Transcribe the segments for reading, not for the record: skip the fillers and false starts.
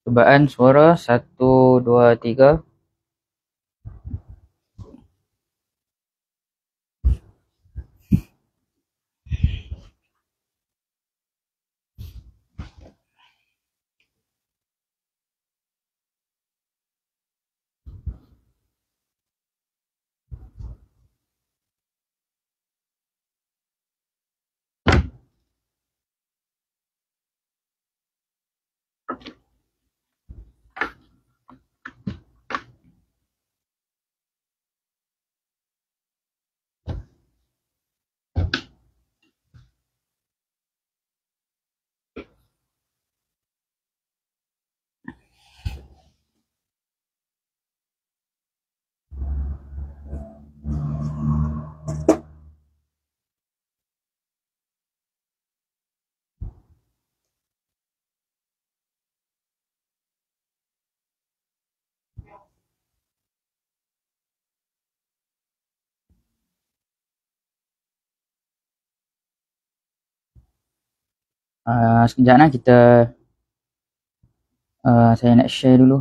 Cubaan suara 1, 2, 3. Sekejap lah saya nak share dulu.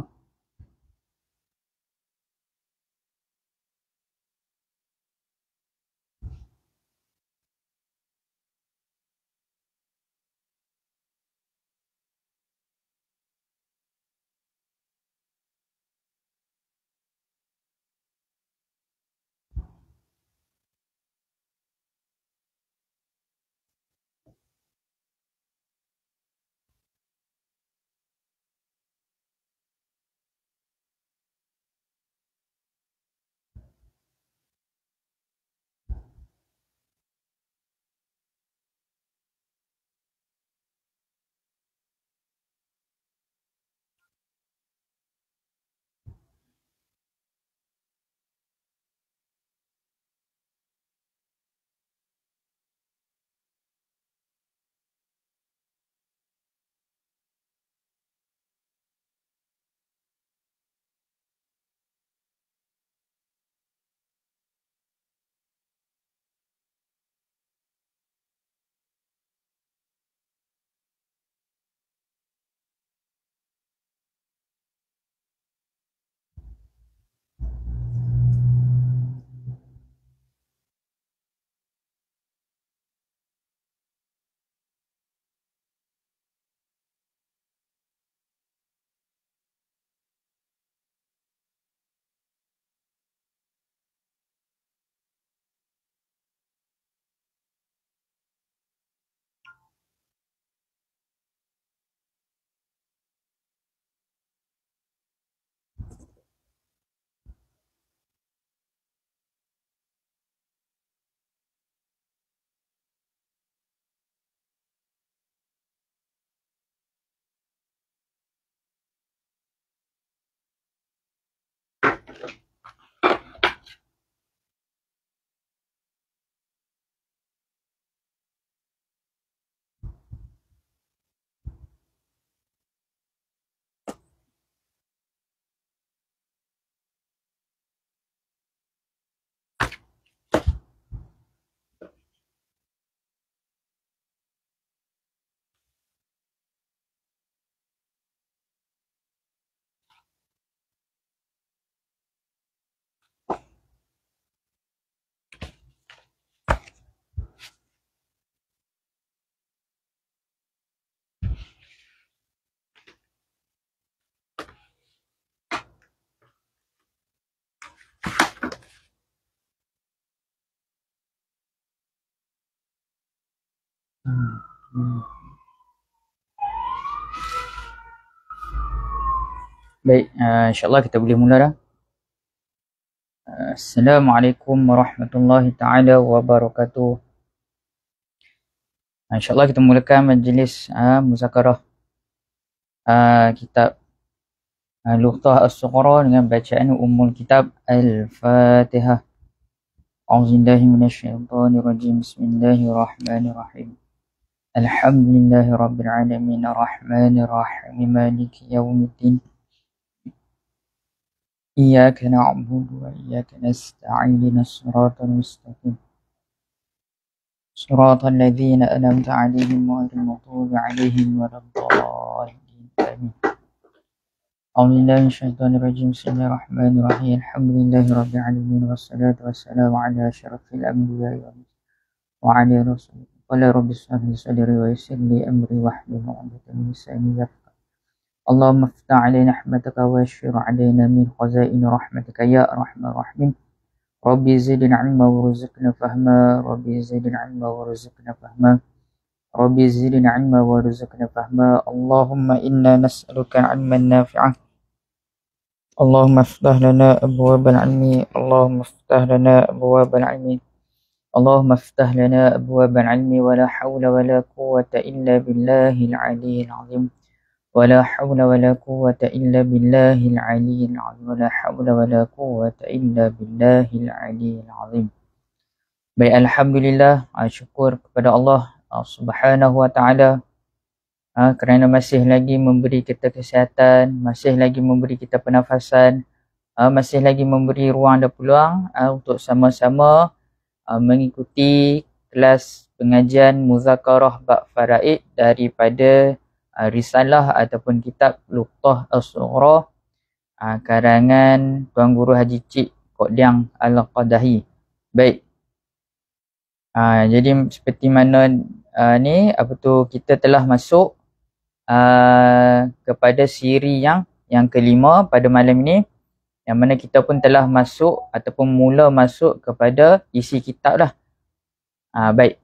Baik, insyaAllah kita boleh mula dah. Assalamualaikum warahmatullahi ta'ala wabarakatuh. InsyaAllah kita mulakan majlis muzakarah kitab Lughah As-Sughra dengan bacaan Ummul Kitab Al-Fatihah. A'udzubillahi minasyaitonirrajim. Bismillahirrahmanirrahim. Alhamdulillahi rabbil alamin arrahmanir rahim maliki yaumiddin. Iyyaka na'budu wa iyyaka nasta'in ihdinas siratal mustaqim. Siratal ladzina an'amta 'alaihim ghairil maghdubi 'alaihim waladdallin. Amin. أعوذ بالله من الشيطان الرجيم بسم الله الرحمن الرحيم الحمد لله رب العالمين والصلاة والسلام على أشرف الأنبياء وعلى رسول قال رب اشرح لي صدري ويسر لي أمري واحلل عقدة من لساني يفقهوا اللهم افتح علينا رحمتك واشر علينا من خزائن رحمتك يا أرحم الراحمين ربي زدنا علما وارزقنا فهما ربي زدنا علما وارزقنا فهما ربي زدنا علما وارزقنا فهما اللهم إنا نسألك علما نافعا اللهم افتح لنا أبواب العلم اللهم افتح لنا أبواب العلم اللهم افتح لنا أبواب العلم ولا حول ولا قوة إلا بالله العلي العظيم ولا حول ولا قوة إلا بالله العلي العظيم ولا حول ولا قوة إلا بالله العلي العظيم. Baik, Alhamdulillah, syukur kepada Allah Subhanahu wa ta'ala kerana masih lagi memberi kita kesihatan, masih lagi memberi kita pernafasan, masih lagi memberi ruang dan peluang untuk sama-sama mengikuti kelas pengajian Muzakarah Bab Faraid daripada risalah ataupun kitab Luqtah As-Sughra karangan Tuan Guru Haji Cik Qodiang Al-Qadahi. Baik. Jadi seperti mana kita telah masuk kepada siri yang kelima pada malam ini, yang mana kita pun telah masuk ataupun mula masuk kepada isi kitab dah. Baik.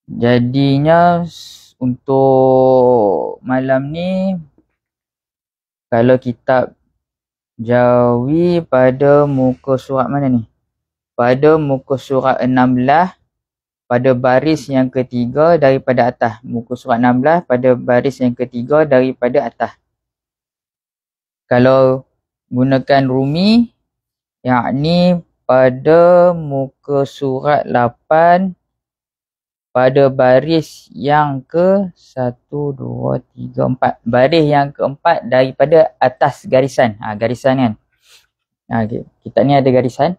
Jadinya untuk malam ni, kalau kitab Jawi pada muka surat mana ni? Pada muka surat 16 pada baris yang ketiga daripada atas. Muka surat 16 pada baris yang ketiga daripada atas. Kalau gunakan Rumi, yakni pada muka surat 8 pada baris yang ke 1, 2, 3, 4. Baris yang keempat daripada atas garisan. Garisan kan. Kitab ni ada garisan.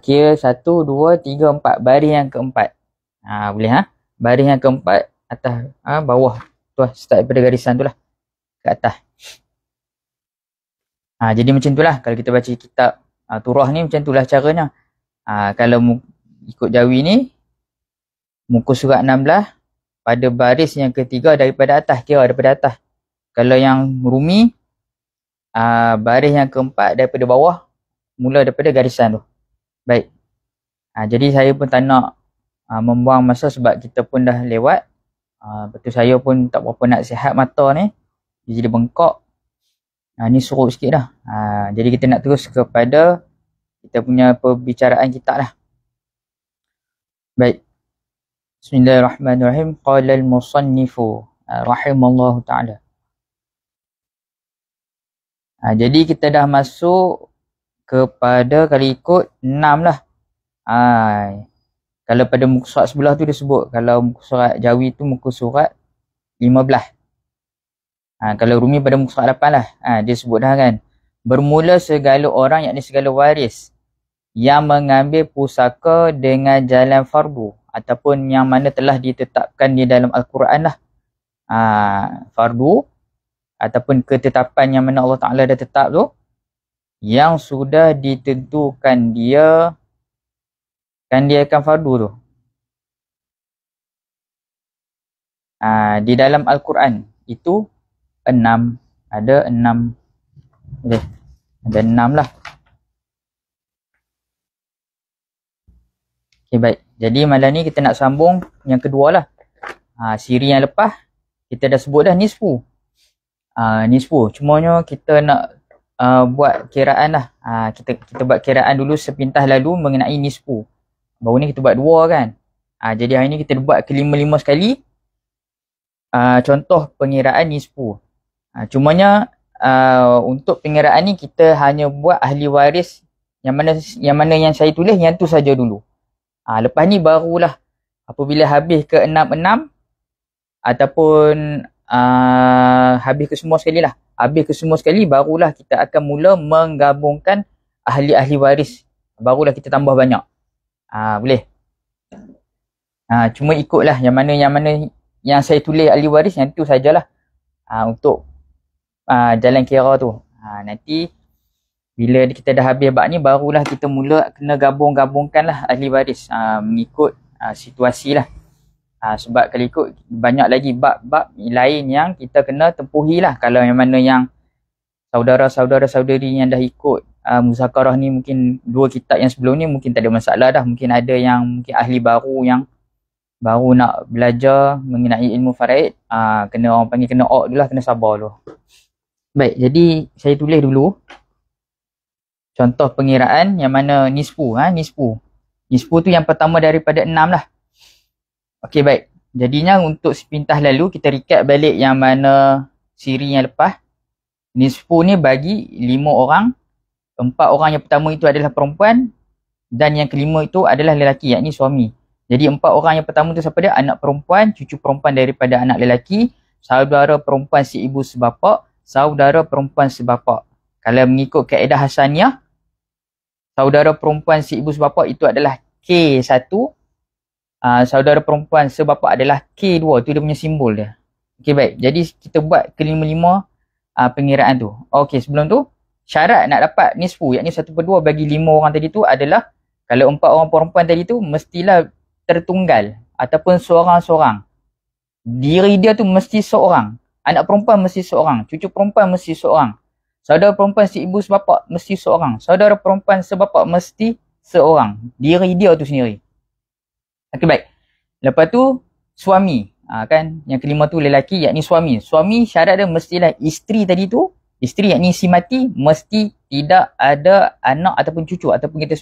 Kira 1, 2, 3, 4. Baris yang keempat. Boleh baris yang keempat atas bawah. Tu start daripada garisan tu lah. Ke atas. Jadi macam tu lah. Kalau kita baca kitab Turah ni macam tu lah caranya. Kalau ikut Jawi ni, muka surat 16 pada baris yang ketiga daripada atas. Kira daripada atas. Kalau yang Rumi, baris yang keempat daripada bawah. Mula daripada garisan tu. Baik. Jadi saya pun tak nak membuang masa sebab kita pun dah lewat. Betul, saya pun tak berapa nak sihat mata ni. Dia jadi bengkak. Ni surut sikit dah. Jadi kita nak terus kepada kita punya perbicaraan kita lah. Baik. Bismillahirrahmanirrahim. Qala al-musannifu rahimallahu ta'ala. Jadi kita dah masuk kepada, kalau ikut 6 lah. Kalau pada muka surat sebelah tu dia sebut, kalau muka surat Jawi tu muka surat 15. Kalau Rumi pada muka surat 8 lah. Dia sebut dah kan. Bermula segala orang, yakni segala waris yang mengambil pusaka dengan jalan fardu ataupun yang mana telah ditetapkan di dalam Al-Quran lah. Fardu ataupun ketetapan yang mana Allah Ta'ala dah tetap tu, yang sudah ditentukan dia akan fardu tu. Di dalam Al-Quran itu 6. Ada 6. Ada 6 lah. Okay, baik. Jadi malam ni kita nak sambung yang kedua lah. Siri yang lepas kita dah sebut dah nisfu. Nisfu. Cumanya kita nak buat kiraan lah. Kita buat kiraan dulu sepintas lalu mengenai nisfu. Baru ni kita buat 2 kan. Jadi hari ni kita buat kelima-lima sekali. Contoh pengiraan nisfu. Cumanya untuk pengiraan ni kita hanya buat ahli waris yang mana yang saya tulis yang tu saja dulu. Lepas ni barulah apabila habis ke 6 ataupun habis ke semua sekali lah. Habis ke semua sekali barulah kita akan mula menggabungkan ahli-ahli waris. Barulah kita tambah banyak. Boleh. Cuma ikutlah yang mana yang saya tulis ahli waris yang tu sajalah. Untuk jalan kira tu. Nanti bila kita dah habis bab ni, barulah kita mula kena gabung-gabungkan lah ahli waris mengikut situasi lah. Sebab kalau ikut banyak lagi bab-bab lain yang kita kena tempuhi lah. Kalau yang mana yang saudara-saudari yang dah ikut muzakarah ni, mungkin 2 kitab yang sebelum ni mungkin tak ada masalah dah. Mungkin ada yang mungkin ahli baru yang baru nak belajar mengenai ilmu faraid, kena orang panggil kena dulu lah, kena sabar dulu. Baik, jadi saya tulis dulu contoh pengiraan yang mana nisfu. Nisfu tu yang pertama daripada 6 lah. Okey, baik. Jadinya untuk sepintas lalu kita recap balik yang mana siri yang lepas. Nisfu ni bagi 5 orang. 4 orang yang pertama itu adalah perempuan dan yang kelima itu adalah lelaki, yakni suami. Jadi 4 orang yang pertama tu siapa dia? Anak perempuan, cucu perempuan daripada anak lelaki, saudara perempuan si ibu sebapa, saudara perempuan sebapa. Kalau mengikut kaedah Hasaniyah, saudara perempuan si ibu sebapa itu adalah K1, saudara perempuan sebapa adalah K2. Tu dia punya simbol dia. Okey, baik. Jadi kita buat kelima-lima pengiraan tu. Okey, sebelum tu syarat nak dapat nisfu, yakni 1/2 bagi 5 orang tadi tu adalah kalau 4 orang perempuan tadi tu mestilah tertunggal ataupun seorang-seorang. Diri dia tu mesti seorang. Anak perempuan mesti seorang, cucu perempuan mesti seorang, saudara perempuan si ibu sebapa mesti seorang, saudara perempuan sebapa mesti seorang. Diri dia tu sendiri. Okey, baik. Lepas tu suami, kan yang kelima tu lelaki, yakni suami. Suami syarat dia mestilah isteri tadi tu, isteri yakni si mati, mesti tidak ada anak ataupun cucu ataupun kita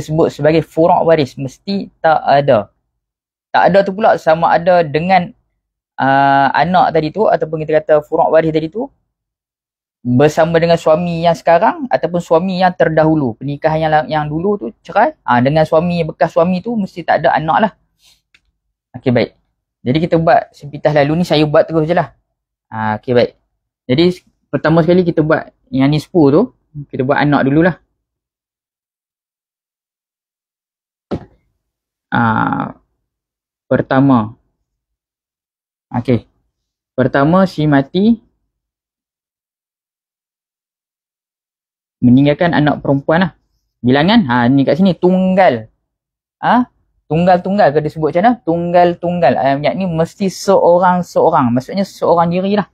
sebut sebagai furu' waris, mesti tak ada. Tak ada tu pula sama ada dengan anak tadi tu ataupun kita kata furu' waris tadi tu bersama dengan suami yang sekarang ataupun suami yang terdahulu, pernikahan yang dulu tu cerai, dengan suami bekas suami tu mesti tak ada anak lah. Okey, baik. Jadi kita buat sepintas lalu ni, saya buat terus je lah. Okey, baik. Jadi pertama sekali kita buat yang nisfu tu, kita buat anak dululah. Pertama. Okey. Pertama si mati meninggalkan anak perempuan lah. Bilangan, ni kat sini tunggal. Tunggal-tunggal ke disebut macam mana? Tunggal-tunggal. Yakni mesti seorang-seorang. Maksudnya seorang diri lah.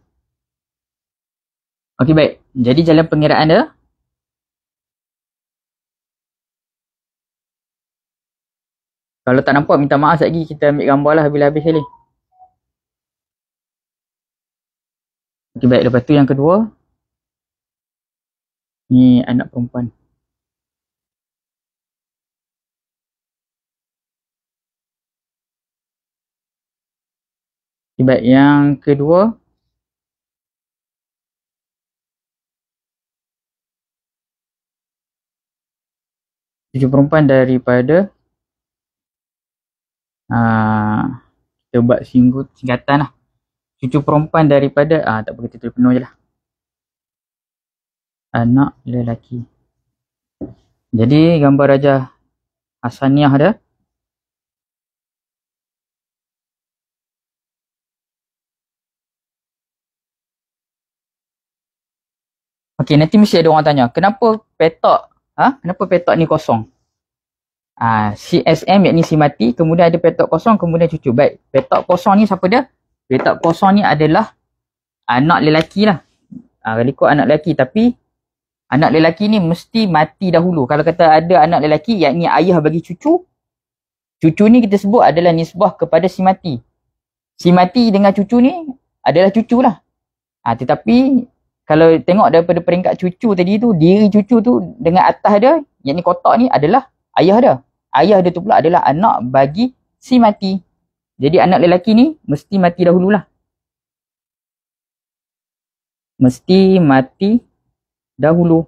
Okey, baik. Jadi jalan pengiraan dia. Kalau tak nampak minta maaf sekali, kita ambil gambar lah habis-habis sekali. Okey, baik. Lepas tu yang kedua. Ni anak perempuan. Okay, baik. Yang kedua. Cucu perempuan daripada. Kita buat singkatan lah. Cucu perempuan daripada. Tak apa, kita tulis penuh je lah. Anak lelaki. Jadi gambar Raja Hasaniyah dia. Okey, nanti mesti ada orang tanya, kenapa petak ni kosong? CSM yakni si mati, kemudian ada petak kosong, kemudian cucu. Baik, petak kosong ni siapa dia? Petak kosong ni adalah anak lelaki lah. Kalau ikut anak lelaki, tapi anak lelaki ni mesti mati dahulu. Kalau kata ada anak lelaki, yakni ayah bagi cucu. Cucu ni kita sebut adalah nisbah kepada si mati. Si mati dengan cucu ni adalah cucu lah. Tetapi kalau tengok daripada peringkat cucu tadi tu, diri cucu tu dengan atas dia, yakni kotak ni adalah ayah dia. Ayah dia tu pula adalah anak bagi si mati. Jadi anak lelaki ni mesti mati dahululah. Mesti mati dahulu.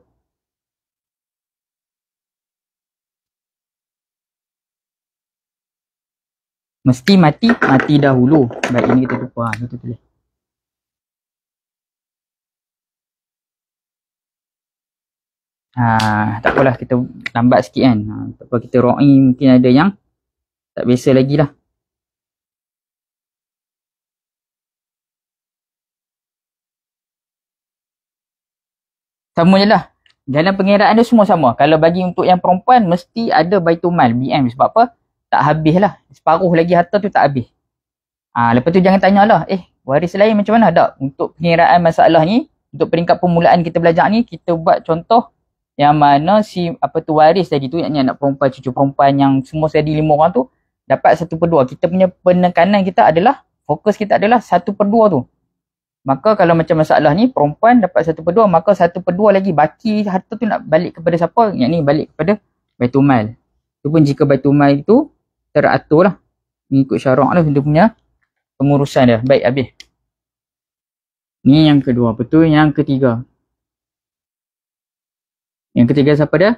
Mesti mati dahulu. Baik, ini kita lupa. Kita tulis. Tak apalah, kita lambat sikit kan. Tak apa, kita ro'i mungkin ada yang tak biasa lagi lah. Sama je lah. Jalan pengiraan dia semua sama. Kalau bagi untuk yang perempuan, mesti ada Baitul Mal, BM. Sebab apa? Tak habis lah. Separuh lagi harta tu tak habis. Lepas tu jangan tanyalah, waris lain macam mana? Tak. Untuk pengiraan masalah ni, untuk peringkat permulaan kita belajar ni, kita buat contoh yang mana si waris tadi tu, yakni anak perempuan, cucu perempuan yang semua sekali 5 orang tu, dapat 1/2. Kita punya penekanan kita adalah, fokus kita adalah 1/2 tu. Maka kalau macam masalah ni, perempuan dapat 1/2, maka 1/2 lagi baki harta tu nak balik kepada siapa? Yang ni balik kepada Baitul Mal. Itu pun jika Baitul Mal itu teratur lah. Mengikut syarak lah dia punya pengurusan dia. Baik, habis. Ni yang kedua. Betul, yang ketiga. Yang ketiga siapa dia?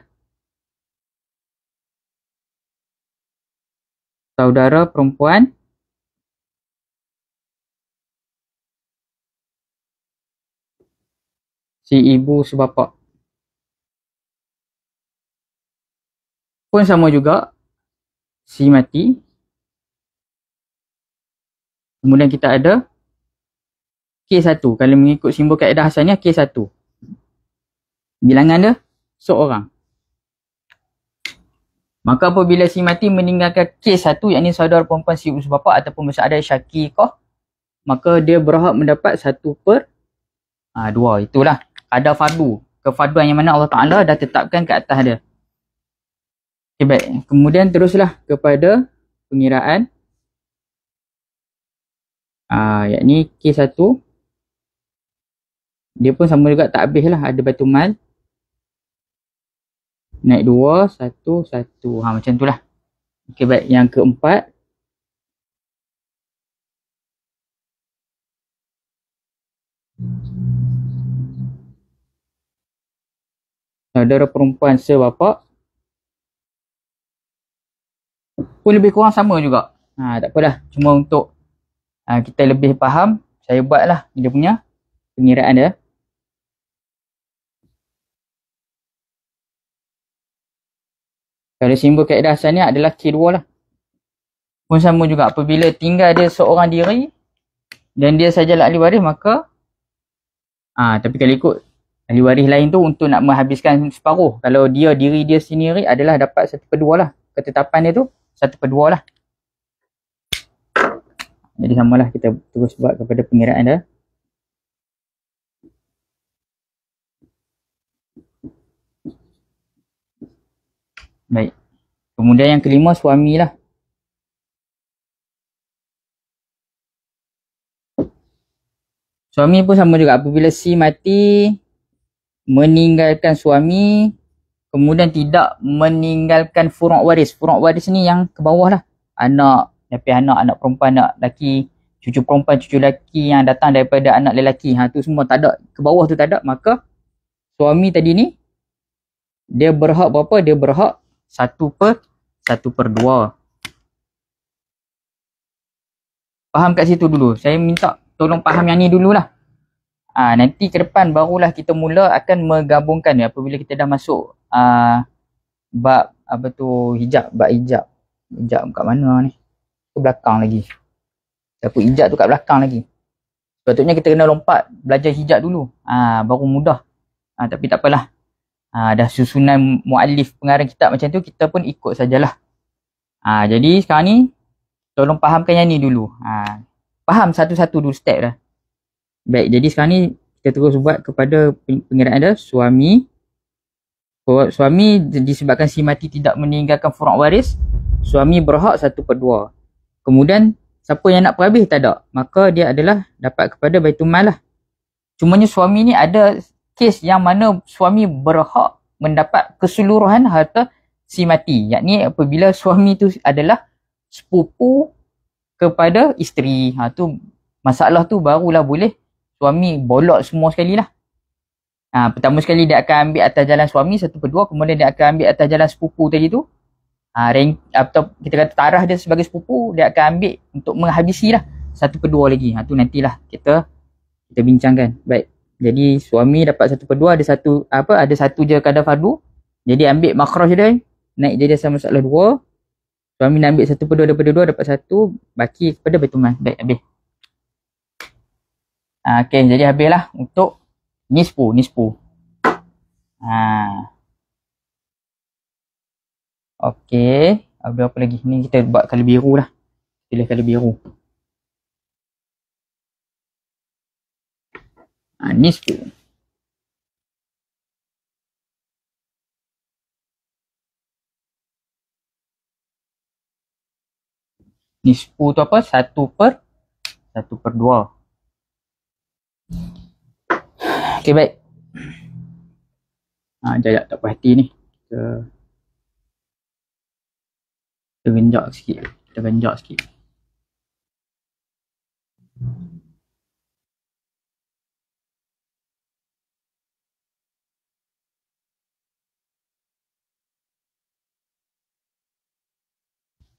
Saudara perempuan si ibu sebapa. Pun sama juga, si mati. Kemudian kita ada K1. Kalau mengikut simbol kaedah asalnya, K1. Bilangan dia seorang. Maka apabila si mati meninggalkan K1, yakni saudara perempuan si ibu sebapa ataupun masih ada syakikah, maka dia berhak mendapat 1/2. Itulah ada fardu. Kefarduan yang mana Allah Ta'ala dah tetapkan ke atas dia. Okay, baik. Kemudian teruslah kepada pengiraan. Yakni K1. Dia pun sama juga tak habis lah. Ada Baitul Mal. Naik 2, 1, 1. Macam tu lah. Okay, baik. Yang keempat. Saudara perempuan sebapa. Pun lebih kurang sama juga. Tak apalah. Cuma untuk kita lebih faham, saya buatlah dia punya pengiraan dia. Kalau simbol kaedah asalnya adalah K2 lah. Pun sama juga, apabila tinggal dia seorang diri dan dia sajalah ahli waris, maka tapi kalau ikut ahli waris lain tu untuk nak menghabiskan separuh. Kalau diri dia sendiri adalah dapat 1/2 lah. Ketetapan dia tu 1/2 lah. Jadi samalah, kita terus buat kepada pengiraan dia. Baik. Kemudian yang kelima, suami lah. Suami pun sama juga. Apabila si mati meninggalkan suami, kemudian tidak meninggalkan furu' waris. Furu' waris ni yang ke bawah lah. Anak perempuan, anak lelaki, cucu perempuan, cucu lelaki yang datang daripada anak lelaki. Tu semua tak ada. Ke bawah tu tak ada. Maka suami tadi ni, dia berhak berapa? Dia berhak 1/2. Faham kat situ dulu. Saya minta tolong faham yang ni dululah. Nanti ke depan barulah kita mula akan menggabungkan ya. Apabila kita dah masuk bab hijab. Bab hijab. Hijab kat mana ni? Ke belakang lagi. Siapa hijab tu kat belakang lagi. Sepatutnya kita kena lompat belajar hijab dulu. Baru mudah. Tapi tak apalah. Dah susunan muallif pengarang kitab macam tu, kita pun ikut sajalah. Jadi sekarang ni tolong fahamkan yang ni dulu. Faham satu-satu dulu step dah. Baik, jadi sekarang ni kita terus buat kepada pengiraan dia. Suami disebabkan si mati tidak meninggalkan furu' waris, suami berhak 1/2. Kemudian siapa yang nak perhabis tak ada, maka dia adalah dapat kepada Baitul Mal lah. Cumanya suami ni ada kes yang mana suami berhak mendapat keseluruhan harta si mati. Yakni apabila suami tu adalah sepupu kepada isteri. Tu masalah tu barulah boleh suami bolot semua sekali lah. Pertama sekali dia akan ambil atas jalan suami 1/2, kemudian dia akan ambil atas jalan sepupu tadi tu. Atau kita kata tarah dia sebagai sepupu, dia akan ambil untuk menghabisi lah 1/2 lagi. Tu nantilah kita bincangkan. Baik. Jadi suami dapat 1/2, ada satu je kadar fardu. Jadi ambil makhraj dia, naik jadi sama masalah 2. Suami nak ambil 1/2 daripada 2, dapat 1, baki kepada Baitul Mal. Baik, habis. Okey, jadi habislah untuk nisfu. Ha. Okey. Ada apa lagi? Ni kita buat colour biru lah. Pilih colour biru. Nisfu. Nisfu tu apa? 1/2. Okey, baik. Jap, tak puas hati ni. Kita genjak sikit.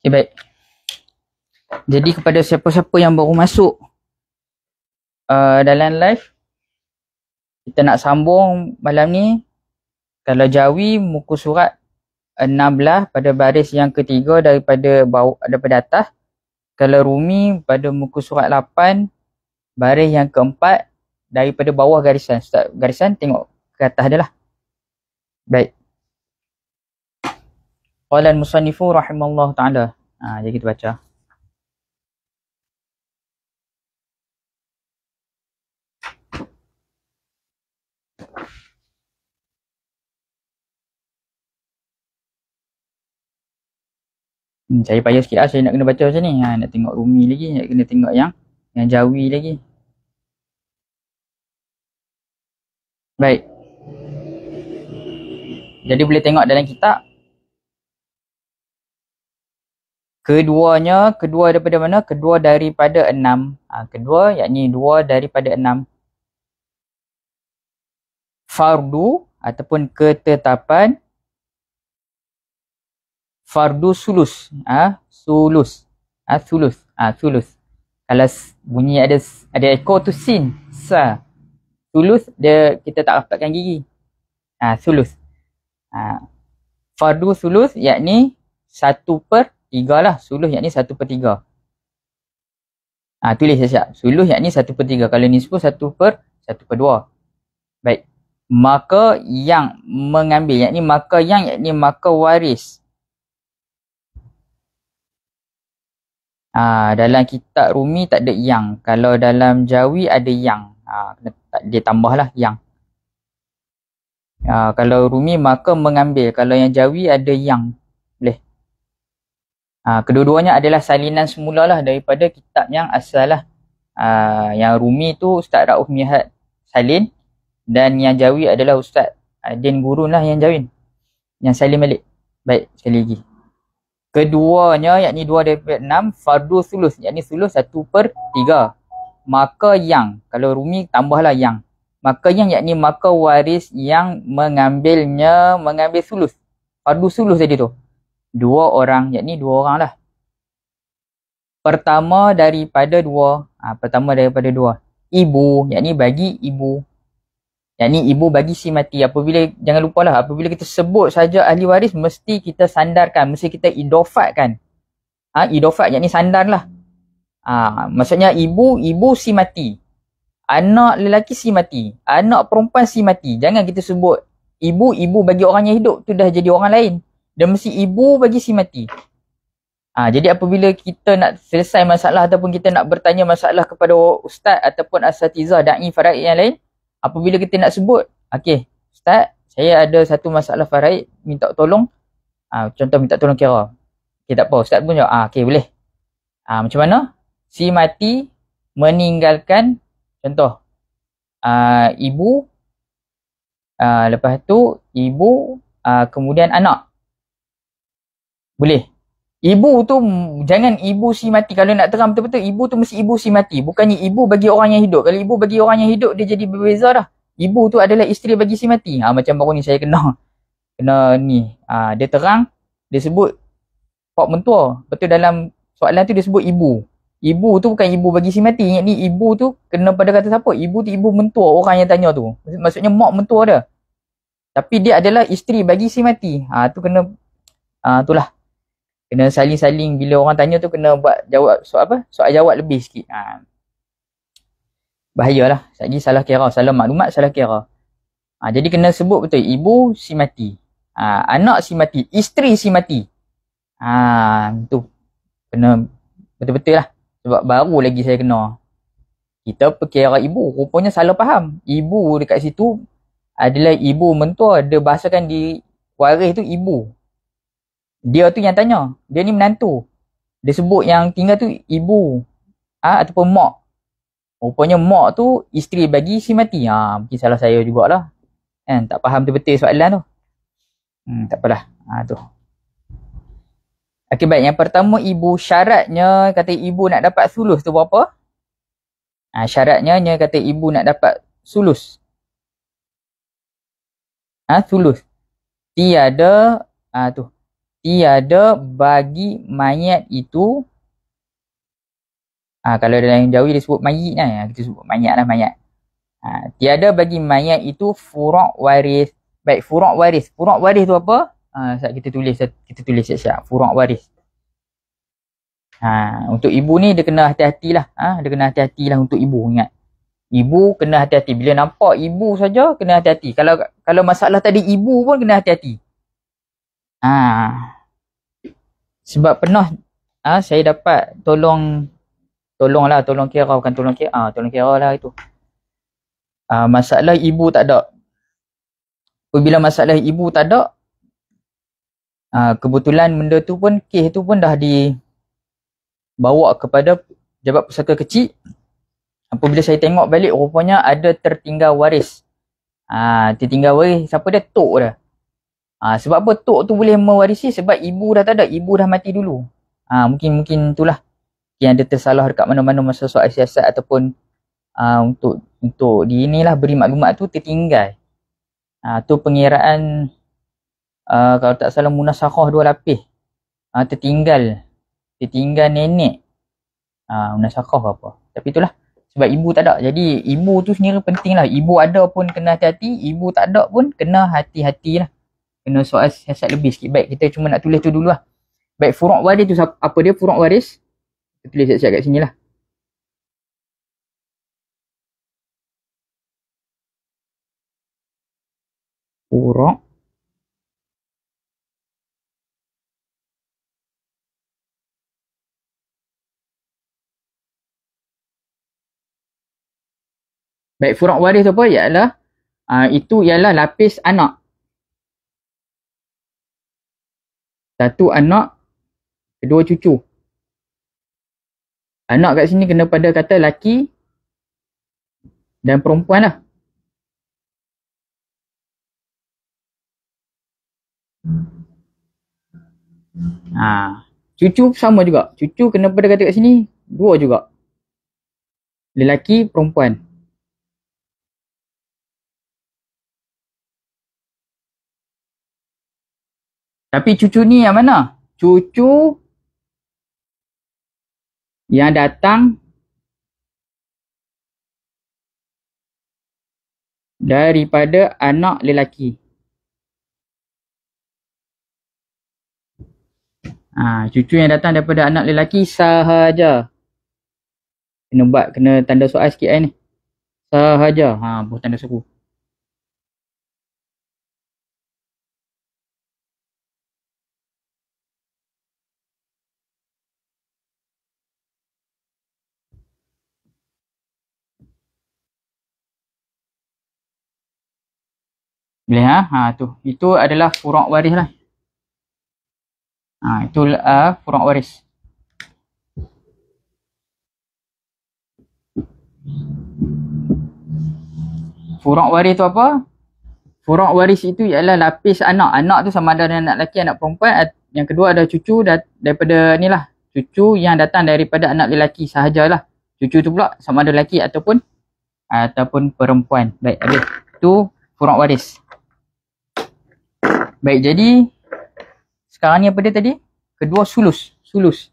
Okay, baik. Jadi kepada siapa-siapa yang baru masuk dalam live, kita nak sambung malam ni. Kalau Jawi, muka surat 16 pada baris yang ketiga daripada bawah, daripada atas. Kalau Rumi pada muka surat 8 baris yang keempat daripada bawah garisan. Start garisan, tengok ke atas dia lah. Baik. Qala al-musannifu rahimallahu ta'ala. Jadi kita baca. Saya payah sikit lah, saya nak kena baca macam ni. Nak tengok Rumi lagi, nak kena tengok yang Jawi lagi. Baik. Jadi boleh tengok dalam kitab. Kedua daripada mana? Kedua daripada 6. Kedua, yakni 2 daripada 6. Fardu ataupun ketetapan. Fardu sulus. Sulus. Sulus. Kalau bunyi ada ekor tu sin. Sa. Sulus dia kita tak rapatkan gigi. Sulus. Fardu sulus yakni 1/3 lah. Sulus yakni 1/3. Tulis siap. Sulus yakni 1/3. Kalau nisfu 1/2. Baik. Maka yang mengambil yakni maka waris. Dalam kitab Rumi tak ada yang. Kalau dalam Jawi ada yang. Dia tambahlah yang. Kalau Rumi maka mengambil. Kalau yang Jawi ada yang. Boleh. Kedua-duanya adalah salinan semula lah daripada kitab yang asal lah. Yang Rumi tu Ustaz Rauf Mihat salin. Dan yang Jawi adalah Ustaz Din Gurun lah yang Jawin. Yang salin balik. Baik, sekali lagi. Keduanya yakni 2 daripada 6, fardu sulus yakni sulus 1/3. Maka yang, kalau Rumi tambahlah yang. Maka yang yakni maka waris yang mengambil sulus. Fardu sulus tadi tu. 2 orang, yakni 2 orang lah. Pertama daripada 2. Ibu, yakni bagi ibu. Yakni ibu bagi si mati. Jangan lupalah, apabila kita sebut saja ahli waris, mesti kita sandarkan, mesti kita idofatkan. Idofat yakni sandar lah. Maksudnya ibu si mati. Anak lelaki si mati. Anak perempuan si mati. Jangan kita sebut ibu bagi orang yang hidup, tu dah jadi orang lain. Dia mesti ibu bagi si mati. Jadi apabila kita nak selesai masalah ataupun kita nak bertanya masalah kepada ustaz ataupun asatizah da'i faraid yang lain, apabila kita nak sebut, okey, ustaz, saya ada satu masalah faraid, minta tolong. Contoh minta tolong kira. Okey, tak apa, ustaz pun jawab. Okey, boleh. Macam mana? Si mati meninggalkan, contoh, ibu, lepas tu ibu, kemudian anak. Boleh. Ibu tu, jangan ibu si mati. Kalau nak terang betul-betul, ibu tu mesti ibu si mati. Bukannya ibu bagi orang yang hidup. Kalau ibu bagi orang yang hidup, dia jadi berbeza dah. Ibu tu adalah isteri bagi si mati. Macam baru ni saya kena ni. Dia terang, dia sebut pak mentua. Betul dalam soalan tu dia sebut ibu. Ibu tu bukan ibu bagi si mati. Ingat ni ibu tu kena pada kata siapa? Ibu tu ibu mentua orang yang tanya tu. Maksudnya mak mentua dia. Tapi dia adalah isteri bagi si mati. Tu kena, itulah. Kena saling-saling bila orang tanya tu kena buat jawab soal jawab lebih sikit. Bahayalah. Lagi salah kira, salah maklumat, salah kira. Jadi kena sebut betul, ibu si mati, anak si mati, isteri si mati. Tu kena betul-betul lah. Sebab baru lagi saya kena. Kita perkira ibu, rupanya salah faham. Ibu dekat situ adalah ibu mentua. Dia bahasakan di waris tu ibu. Dia tu yang tanya. Dia ni menantu. Dia sebut yang tinggal tu ibu. Ataupun mak. Rupanya mak tu isteri bagi si mati. Mungkin salah saya jugalah. Kan? Tak faham betul-betul soalan tu. Tak apalah. Tu. Okey, baik. Yang pertama, ibu syaratnya kata ibu nak dapat sulus tu berapa? Syaratnya dia kata ibu nak dapat sulus. Sulus. Tiada tiada bagi mayat itu. Kalau dalam Jawi dia sebut mayit lah. Kita sebut mayat lah, mayat. Tiada bagi mayat itu furuk waris. Baik, furuk waris. Furuk waris tu apa? Kita tulis siap-siap. Furuk waris. Untuk ibu ni dia kena hati-hatilah. Dia kena hati-hatilah untuk ibu, ingat. Ibu kena hati-hati. Bila nampak ibu saja kena hati-hati. Kalau masalah tadi ibu pun kena hati-hati. Sebab pernah saya dapat tolong kira, bukan tolong kira lah itu. Masalah ibu tak ada. Bila masalah ibu tak ada, kebetulan benda tu pun, kes tu pun dah dibawa kepada Jabat Pusaka Kecil. Apabila saya tengok balik, rupanya ada tertinggal waris. Tertinggal waris, siapa dia? Tok dah. Sebab apa tok tu boleh mewarisi? Sebab ibu dah tak ada, ibu dah mati dulu. Mungkin itulah yang ada tersalah dekat mana-mana masa soal siasat ataupun untuk di inilah beri maklumat tu tertinggal. Tu pengiraan kalau tak salah munasakhah 2 lapis. Tertinggal nenek. Munasakhah apa. Tapi itulah. Sebab ibu tak ada. Jadi ibu tu sendiri penting lah. Ibu ada pun kena hati-hati. Ibu tak ada pun kena hati-hati lah. Kena soal siasat lebih sikit. Baik, kita cuma nak tulis tu dulu lah. Baik, furuk waris tu apa dia? Furuk waris. Kita tulis siap-siap kat sini lah. Furuk baik, furuk waris tu apa? Itu ialah lapis anak. Satu anak, kedua cucu. Anak kat sini kena pada kata laki dan perempuan lah. Cucu sama juga. Cucu kena pada kata kat sini 2 juga. Lelaki, perempuan. Tapi cucu ni yang mana? Cucu yang datang daripada anak lelaki. Cucu yang datang daripada anak lelaki sahaja. Kena tanda soal sikit ni. Sahaja. Buat tanda suku. Boleh tu. Itu adalah furuk waris lah. Itu furuk waris. Furuk waris tu apa? Furuk waris itu ialah lapis anak. Anak tu sama ada anak lelaki, anak perempuan. Yang kedua ada cucu daripada ni lah. Cucu yang datang daripada anak lelaki sahajalah. Cucu tu pula sama ada lelaki ataupun perempuan. Baik, habis. Tu furuk waris. Baik, jadi sekarang ni apa dia tadi? Kedua sulus. Sulus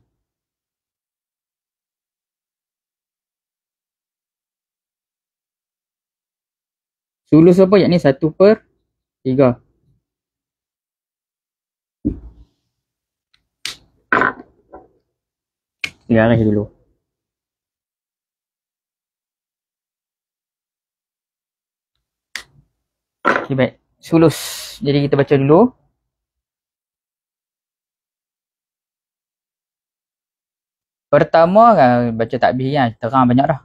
apa? Yakni 1/3. Garis dulu. Okay, baik. Sulus. Jadi kita baca dulu. Pertama, baca takbir kan. Terang banyak dah.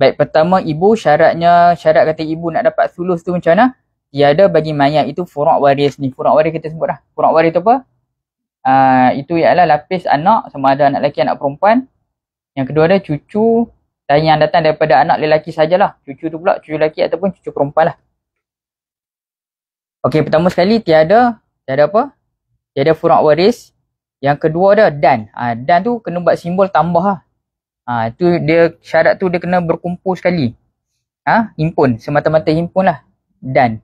Baik, pertama ibu syarat kata ibu nak dapat sulus tu macam mana? Tiada bagi mayat itu furak waris ni. Furak waris kita sebut dah. Furak waris tu apa? Itu ialah lapis anak, sama ada anak lelaki, anak perempuan. Yang kedua ada cucu yang datang daripada anak lelaki sajalah. Cucu tu pula cucu lelaki ataupun cucu perempuan lah. Okey, pertama sekali tiada apa? Tiada furak waris. Yang kedua ada dan. Dan tu kena buat simbol tambah lah. Itu dia syarat tu dia kena berkumpul sekali. Himpun, semata-mata himpun lah. Dan.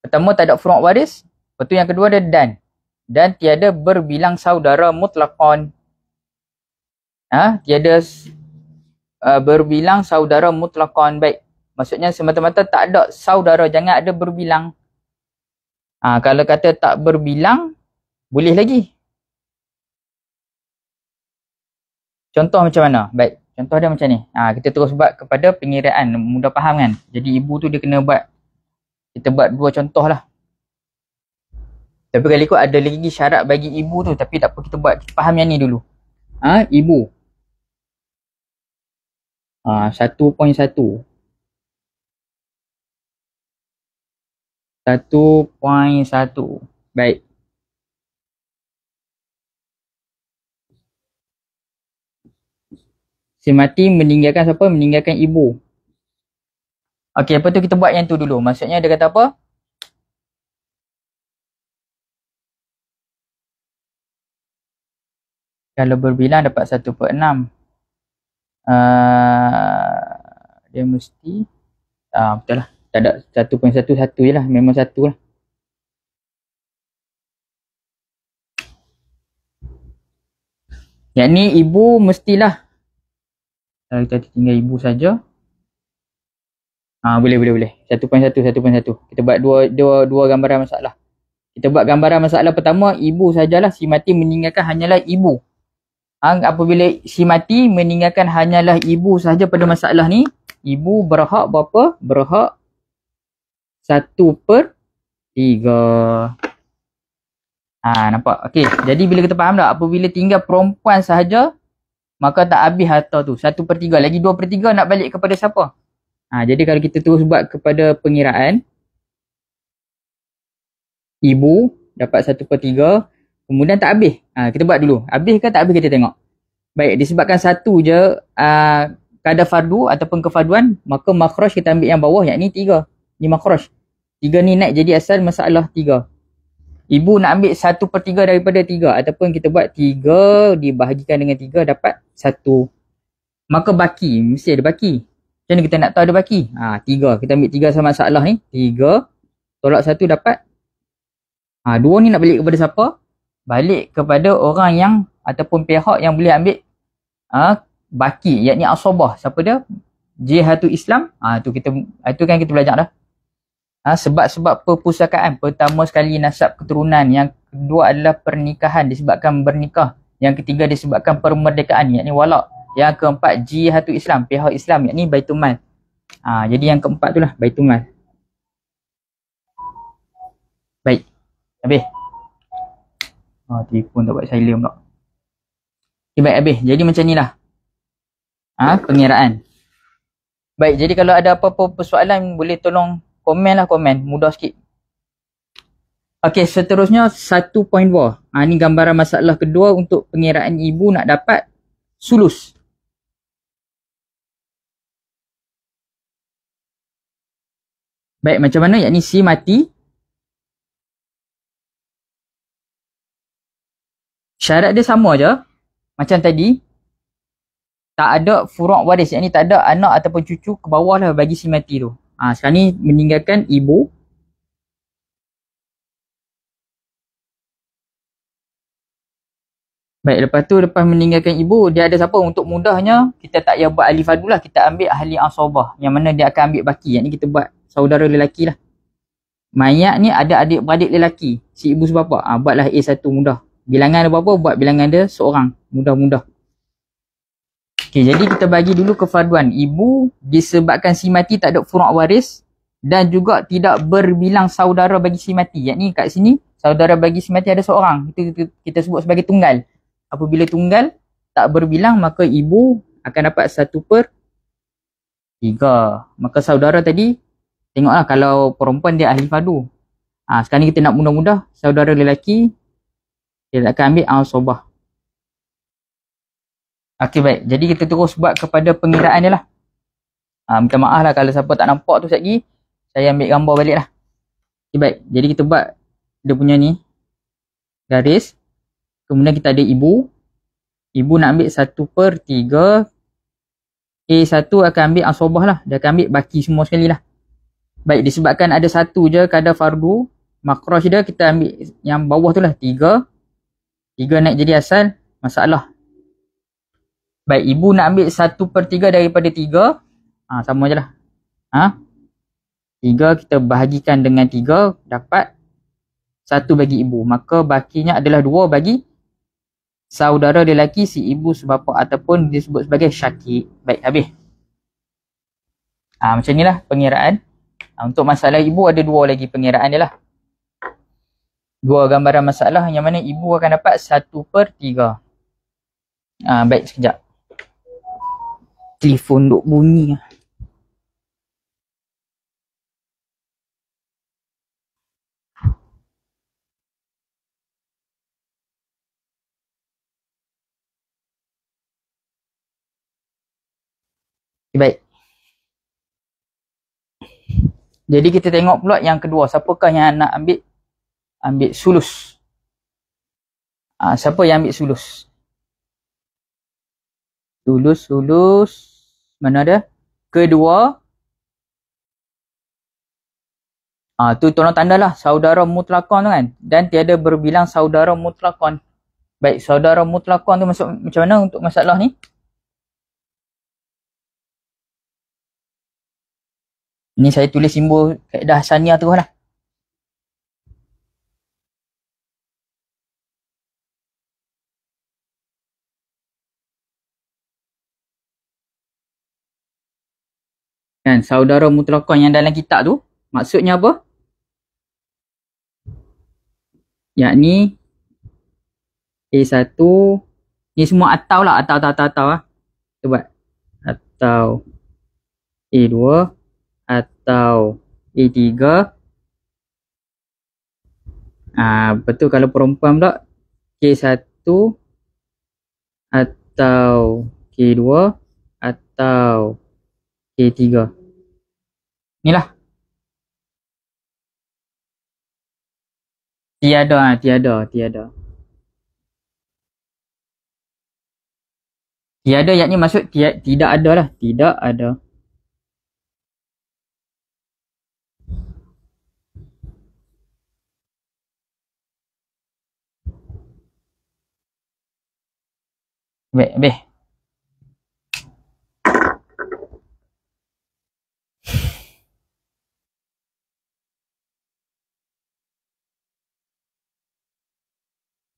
Pertama tak ada furak waris. Lepas tu yang kedua ada dan. Dan tiada berbilang saudara mutlaqan. Tiada berbilang saudara mutlaqan. Baik. Maksudnya semata-mata tak ada saudara, jangan ada berbilang. Kalau kata tak berbilang, boleh lagi. Contoh macam mana? Baik, contoh dia macam ni. Kita terus buat kepada pengiraan, mudah faham kan? Jadi ibu tu dia kena buat, kita buat dua contoh lah. Tapi kali ikut ada lagi syarat bagi ibu tu, tapi tak apa, kita buat, kita faham yang ni dulu. Ibu. 1.1. 1.1. Baik. Si mati meninggalkan siapa? Meninggalkan ibu. Okey, apa tu kita buat yang tu dulu. Maksudnya dia kata apa? Kalau berbilang dapat 1/6. Dia mesti betul lah. Tak ada 1.11 je lah. Memang 1 lah. Yang ni ibu mestilah. Kita tinggal ibu saja. Boleh. 1.1. Kita buat dua gambaran masalah. Kita buat gambaran masalah pertama, ibu sajalah, si mati meninggalkan hanyalah ibu. Apabila si mati meninggalkan hanyalah ibu saja pada masalah ni, ibu berhak berapa? Berhak 1/3. Nampak? Okey, jadi bila kita faham tak, apabila tinggal perempuan sahaja, maka tak habis harta tu. 1/3. Lagi 2/3 nak balik kepada siapa? Jadi kalau kita terus buat kepada pengiraan, ibu dapat 1/3. Kemudian tak habis. Kita buat dulu. Habis ke tak habis kita tengok. Baik, disebabkan satu je kadar fardu ataupun kefarduan, maka makhraj kita ambil yang bawah, yakni 3. Ni makhraj. 3 ni naik jadi asal masalah 3. Ibu nak ambil 1/3 daripada 3 ataupun kita buat 3 dibahagikan dengan 3 dapat 1. Maka baki, mesti ada baki. Macam mana kita nak tahu ada baki? 3. Kita ambil 3 sama masalah ni. 3 tolak 1 dapat 2 ni nak balik kepada siapa? Balik kepada orang yang ataupun pihak yang boleh ambil baki, yakni asabah. Siapa dia? Jihatul Islam. Tu kan kita belajar dah. Sebab-sebab perpustakaan. Pertama sekali nasab keturunan. Yang kedua adalah pernikahan disebabkan bernikah. Yang ketiga disebabkan permerdekaan, yakni walak. Yang keempat jihatul Islam, pihak Islam, yakni Baitul Mal. Jadi yang keempat tu lah Baitul Mal. Baik. Habis. Telefon tak buat silent pula. Okay, baik, habis. Jadi macam ni lah pengiraan. Baik, jadi kalau ada apa-apa persoalan boleh tolong komen lah, komen. Mudah sikit. Okey, seterusnya 1.2. Ni gambaran masalah kedua untuk pengiraan ibu nak dapat sulus. Baik, macam mana? Yakni si mati. Syarat dia sama je. Macam tadi. Tak ada furak waris. Yakni tak ada anak ataupun cucu ke bawah lah bagi si mati tu. Sekarang ni meninggalkan ibu. Baik, lepas tu lepas meninggalkan ibu, dia ada siapa? Untuk mudahnya, kita tak payah buat ahli fardu lah. Kita ambil ahli asabah. Yang mana dia akan ambil baki. Yang ni kita buat saudara lelaki lah. Mayat ni ada adik-beradik lelaki. Si ibu sebapa. Buatlah A1 mudah. Bilangan ada berapa? Buat bilangan dia seorang. Mudah-mudah. Okay, jadi kita bagi dulu kefarduan. Ibu disebabkan si mati tak ada furak waris. dan juga tidak berbilang saudara bagi si mati. Yakni kat sini saudara bagi si mati ada seorang. Itu kita sebut sebagai tunggal. Apabila tunggal tak berbilang, maka ibu akan dapat 1/3. Maka saudara tadi, tengoklah kalau perempuan dia ahli fardu. Sekarang ni kita nak mudah-mudah, saudara lelaki dia akan ambil asabah. Okey, baik. Jadi kita terus buat kepada pengiraan dia lah. Minta maaf lah kalau siapa tak nampak tu sekejap lagi. Saya ambil gambar balik lah. Okay, baik. Jadi kita buat dia punya ni. Garis. Kemudian kita ada ibu. Ibu nak ambil 1/3. A1 akan ambil asabah lah. Dia akan ambil baki semua sekali lah. Baik, disebabkan ada satu je kadar fardu. Makraj dia kita ambil yang bawah tu lah. 3. 3 naik jadi asal. Masalah. Baik, ibu nak ambil 1/3 daripada 3. Sama je lah. 3 kita bahagikan dengan 3. Dapat 1 bagi ibu. Maka bakinya adalah 2 bagi saudara lelaki si ibu sebapa ataupun disebut sebagai syakik. Baik, habis. Macam ni lah pengiraan. Untuk masalah ibu ada 2 lagi pengiraan dia lah. 2 gambaran masalah yang mana ibu akan dapat 1/3. Baik, sekejap. Telefon duk bunyi. Baik. Jadi kita tengok pula yang kedua. Siapakah yang nak ambil sulus? Siapa yang ambil sulus? Sulus. Mana ada? Kedua. Tu tolong tandalah saudara mutlakon tu kan. Dan tiada berbilang saudara mutlakon. Baik, saudara mutlakon tu masuk macam mana untuk masalah ni? Ni saya tulis simbol kaedah Hasaniyah tu lah. Kan, saudara mutlakon yang dalam kitab tu maksudnya apa? Yakni A1 ni semua atau lah, atau lah. Kita buat atau A2 atau A3. Betul kalau perempuan pula K1 atau K2 atau K3. Inilah. Tiada. Tiada yakni maksud tidak ada lah. Tidak ada. Baik.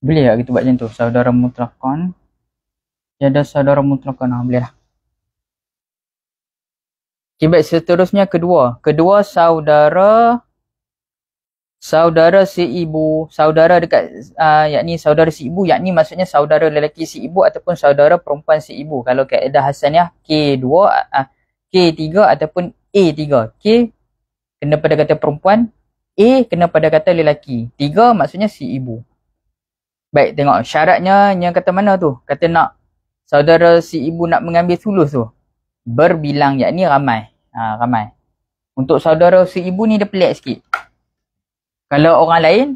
Boleh tak kita buat macam tu? Saudara mutlakon. Tiada saudara mutlakon. Boleh lah. Okay, baik. Seterusnya kedua. Kedua saudara si ibu. Saudara dekat yakni saudara si ibu. Yakni maksudnya saudara lelaki si ibu ataupun saudara perempuan si ibu. Kalau kaedah Hasaniyah K2, K3 ataupun A3. K kena pada kata perempuan. A kena pada kata lelaki. 3 maksudnya si ibu. Baik, tengok syaratnya yang kata mana tu? Kata nak saudara si ibu nak mengambil sulus tu. Berbilang, yakni ramai. Ramai. Untuk saudara si ibu ni dia pelik sikit. Kalau orang lain,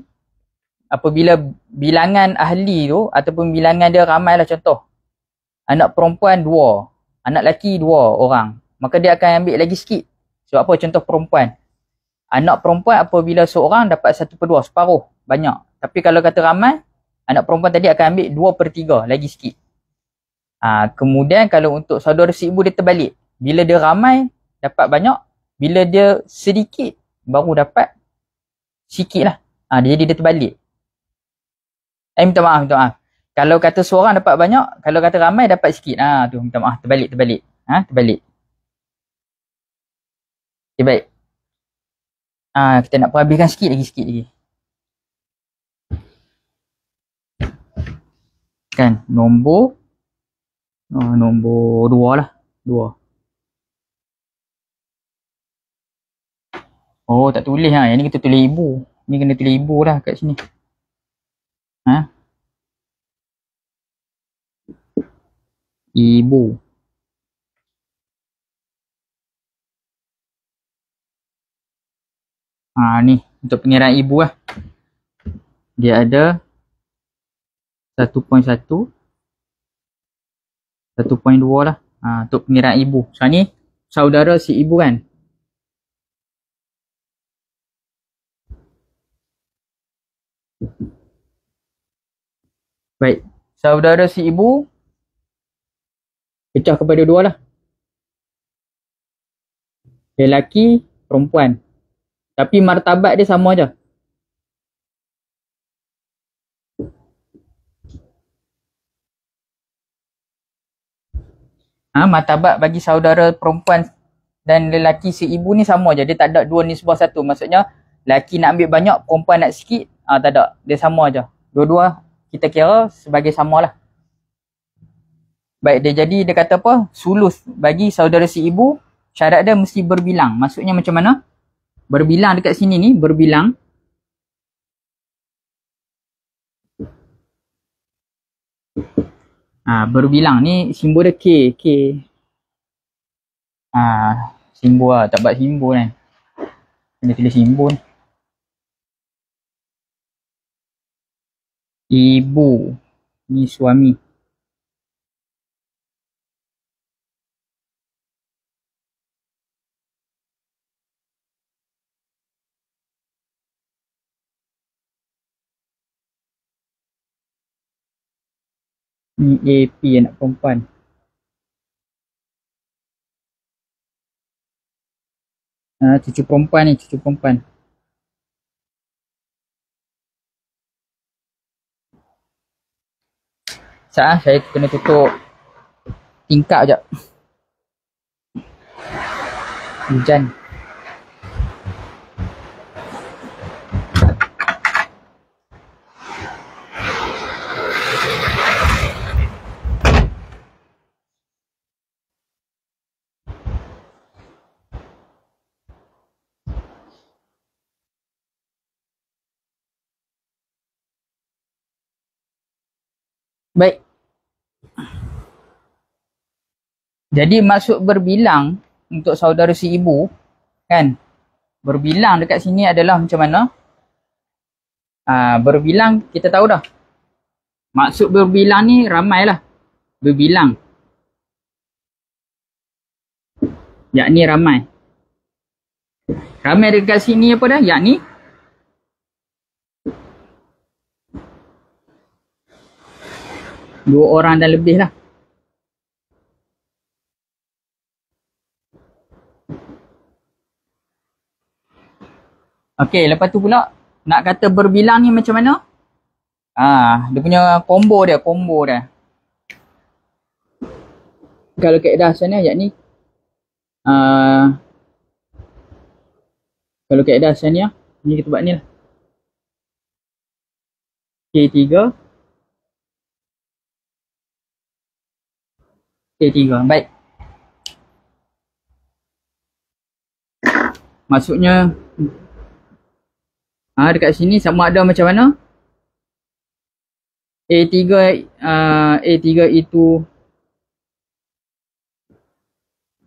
apabila bilangan ahli tu ataupun bilangan dia ramai lah, contoh. Anak perempuan 2, anak lelaki 2 orang. Maka dia akan ambil lagi sikit. Sebab apa? Contoh perempuan. Anak perempuan apabila seorang dapat 1/2, separuh. Banyak. Tapi kalau kata ramai, anak perempuan tadi akan ambil 2/3, lagi sikit. Kemudian kalau untuk saudara si ibu dia terbalik. Bila dia ramai, dapat banyak. Bila dia sedikit, baru dapat sikit lah. Jadi dia terbalik. Minta maaf. Kalau kata seorang dapat banyak, kalau kata ramai dapat sikit. Tu minta maaf, terbalik. Terbalik. Okay, baik. Kita nak perhabiskan sikit lagi. Kan, nombor 2 lah. 2. Oh, tak tulis ha. Yang ni kita tulis ibu. Ni kena tulis ibu lah kat sini. Ibu. Ni untuk pengiraan ibu lah. Dia ada 1.1, 1.2 lah. Untuk pengiraan ibu. So ni saudara si ibu kan. Baik, saudara si ibu pecah kepada 2 lah. Lelaki, perempuan. Tapi martabat dia sama je. Martabat bagi saudara perempuan dan lelaki si ibu ni sama je. Dia tak ada 2 nisbah 1. Maksudnya lelaki nak ambil banyak, perempuan nak sikit. Tak ada. Dia sama je. Dua-dua kita kira sebagai sama lah. Baik, dia kata apa? Sulus bagi saudara si ibu, syarat dia mesti berbilang. Maksudnya macam mana? Berbilang dekat sini ni, berbilang. Berbilang ni simbol dia K. Simbol lah, tak buat simbol kan. Kena tulis simbol. Ibu ni suami. Ni AP, anak perempuan. Cucu perempuan ni, cucu perempuan. Saya kena tutup tingkap sekejap. Hujan. Baik. Jadi maksud berbilang untuk saudara si ibu kan, berbilang dekat sini adalah macam mana? Berbilang kita tahu dah. Maksud berbilang ni ramai lah. Berbilang. Yakni ramai. Ramai dekat sini apa dah? Yakni dua orang dan lebih lah. Okey, lepas tu pula nak kata berbilang ni macam mana? Dia punya combo dia. Kalau kaedah asalnya yakni kalau kaedah asalnya ni kita buat ni lah. K3 baik. Maksudnya dekat sini sama ada macam mana? A3 itu